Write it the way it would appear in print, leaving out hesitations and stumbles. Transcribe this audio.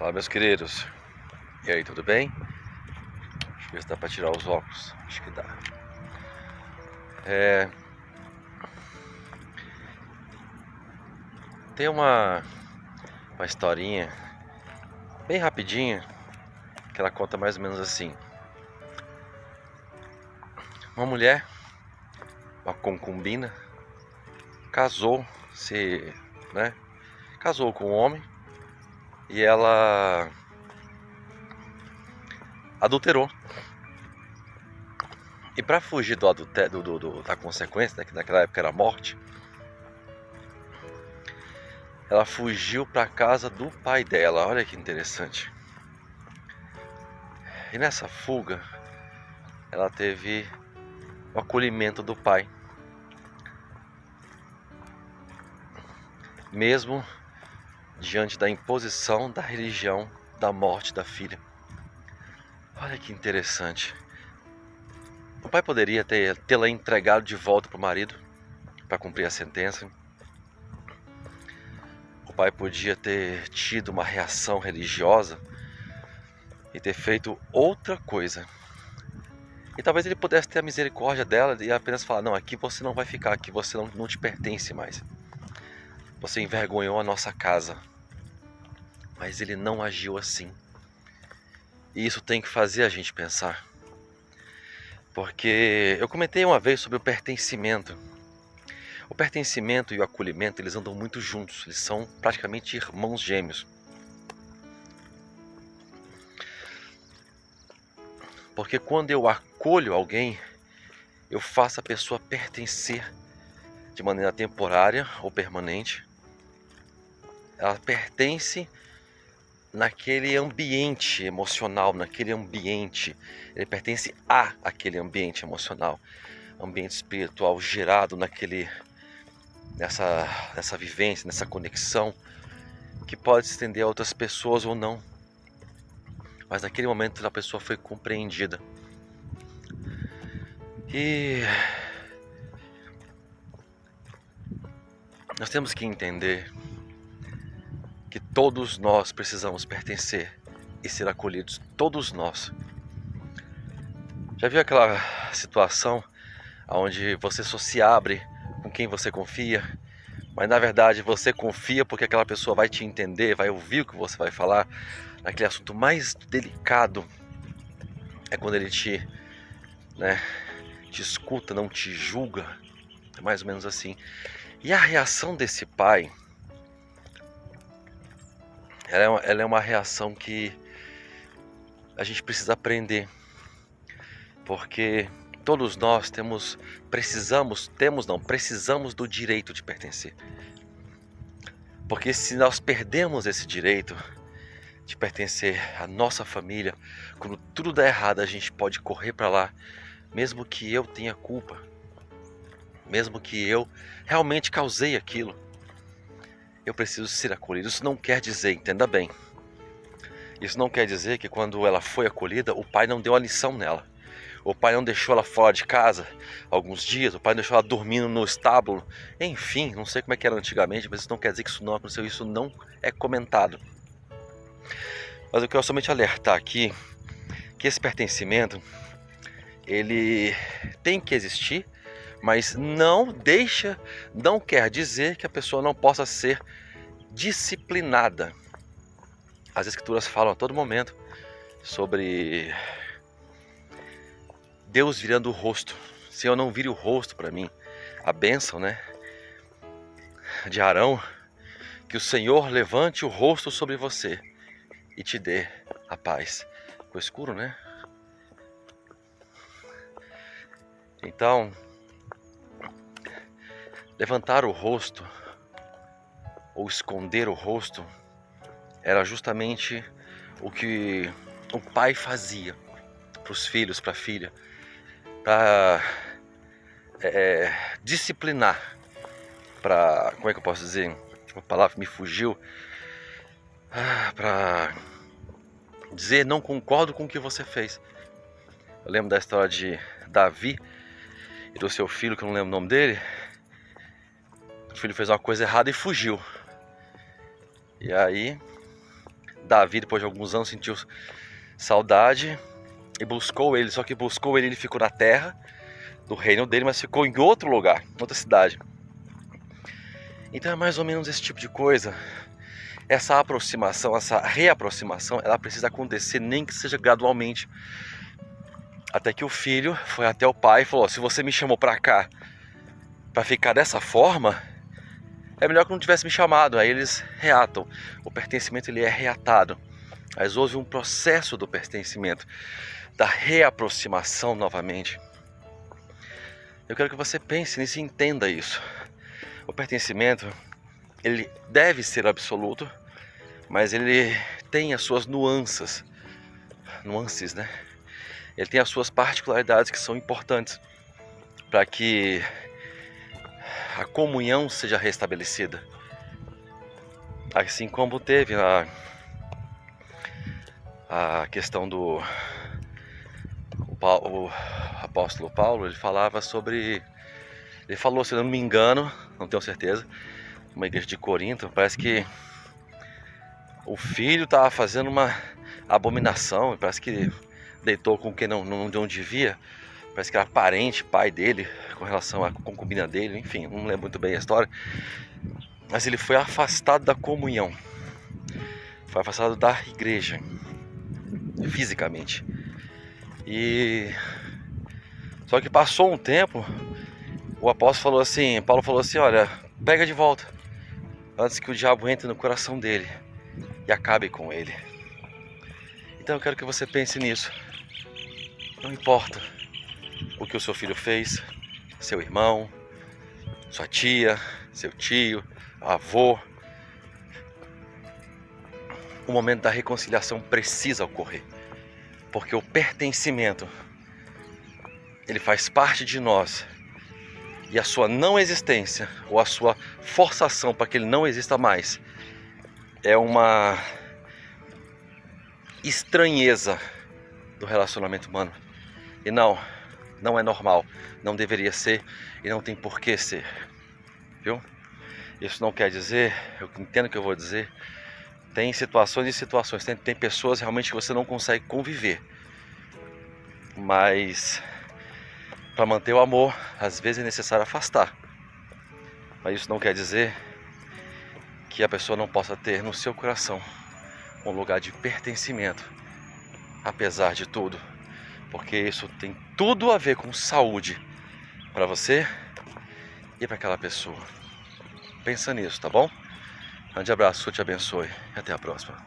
Fala, meus queridos. E aí, tudo bem? Deixa eu ver se dá pra tirar os óculos. Acho que dá. Tem uma historinha bem rapidinha que ela conta mais ou menos assim. Uma mulher, uma concubina, casou com um homem e ela adulterou. E para fugir da consequência, né, que naquela época era a morte, ela fugiu para casa do pai dela. Olha que interessante. E nessa fuga, ela teve o acolhimento do pai, mesmo diante da imposição da religião da morte da filha. Olha que interessante. O pai poderia tê-la entregado de volta para o marido para cumprir a sentença. O pai podia ter tido uma reação religiosa e ter feito outra coisa. E talvez ele pudesse ter a misericórdia dela e apenas falar: não, aqui você não vai ficar, aqui você não te pertence mais. Você envergonhou a nossa casa. Mas ele não agiu assim. E isso tem que fazer a gente pensar. Porque eu comentei uma vez sobre o pertencimento. O pertencimento e o acolhimento, eles andam muito juntos. Eles são praticamente irmãos gêmeos. Porque quando eu acolho alguém, eu faço a pessoa pertencer de maneira temporária ou permanente. Ela pertence naquele ambiente emocional, naquele ambiente. Ele pertence àquele ambiente emocional, ambiente espiritual gerado nessa vivência, nessa conexão, que pode se estender a outras pessoas ou não. Mas naquele momento a pessoa foi compreendida. E nós temos que entender que todos nós precisamos pertencer e ser acolhidos, todos nós. Já viu aquela situação onde você só se abre com quem você confia, mas na verdade você confia porque aquela pessoa vai te entender, vai ouvir o que você vai falar? Naquele assunto mais delicado é quando ele te escuta, não te julga. É mais ou menos assim. E a reação desse pai, ela é uma reação que a gente precisa aprender, porque todos nós precisamos do direito de pertencer. Porque se nós perdemos esse direito de pertencer à nossa família, quando tudo dá errado, a gente pode correr para lá, mesmo que eu tenha culpa, mesmo que eu realmente causei aquilo. Eu preciso ser acolhido. Isso não quer dizer, entenda bem, isso não quer dizer que quando ela foi acolhida, o pai não deu a lição nela. O pai não deixou ela fora de casa alguns dias, o pai não deixou ela dormindo no estábulo. Enfim, não sei como é que era antigamente, mas isso não quer dizer que isso não aconteceu, isso não é comentado. Mas eu quero somente alertar aqui que esse pertencimento, ele tem que existir, mas não quer dizer que a pessoa não possa ser disciplinada. As escrituras falam a todo momento sobre Deus virando o rosto. Senhor, não vire o rosto para mim. A bênção, de Arão, que o Senhor levante o rosto sobre você e te dê a paz. Ficou escuro, né? Então, levantar o rosto ou esconder o rosto era justamente o que o pai fazia para os filhos, para a filha, para disciplinar, para, como é que eu posso dizer? A palavra me fugiu. Para dizer: não concordo com o que você fez. Eu lembro da história de Davi e do seu filho, que eu não lembro o nome dele. O filho fez uma coisa errada e fugiu. E aí Davi, depois de alguns anos, sentiu saudade e buscou ele. Só que buscou ele ficou na terra do reino dele, mas ficou em outro lugar, em outra cidade. Então é mais ou menos esse tipo de coisa. Essa aproximação, essa reaproximação, ela precisa acontecer, nem que seja gradualmente. Até que o filho foi até o pai e falou: se você me chamou pra cá pra ficar dessa forma, é melhor que não tivesse me chamado. Aí eles reatam. O pertencimento ele é reatado. Mas houve um processo do pertencimento, da reaproximação novamente. Eu quero que você pense nisso e entenda isso. O pertencimento, ele deve ser absoluto, mas ele tem as suas nuances, né? Ele tem as suas particularidades que são importantes para que a comunhão seja restabelecida. Assim como teve a questão do o apóstolo Paulo, ele falava sobre... Ele falou, se eu não me engano, não tenho certeza, uma igreja de Corinto, parece que o filho estava fazendo uma abominação, parece que deitou com quem não devia, parece que era parente, pai dele, com relação à concubina dele, enfim, não lembro muito bem a história, mas ele foi afastado da comunhão, foi afastado da igreja, fisicamente. E só que passou um tempo, o apóstolo falou assim, Paulo falou assim, olha, pega de volta, antes que o diabo entre no coração dele e acabe com ele. Então eu quero que você pense nisso. Não importa o que o seu filho fez, seu irmão, sua tia, seu tio, avô, o momento da reconciliação precisa ocorrer, porque o pertencimento, ele faz parte de nós, e a sua não existência, ou a sua forçação para que ele não exista mais, é uma estranheza do relacionamento humano. E não é normal, não deveria ser e não tem por que ser, viu? Isso não quer dizer, eu entendo o que eu vou dizer, tem situações e situações, tem pessoas realmente que você não consegue conviver, mas para manter o amor, às vezes é necessário afastar. Mas isso não quer dizer que a pessoa não possa ter no seu coração um lugar de pertencimento, apesar de tudo. Porque isso tem tudo a ver com saúde para você e para aquela pessoa. Pensa nisso, tá bom? Grande abraço, te abençoe e até a próxima.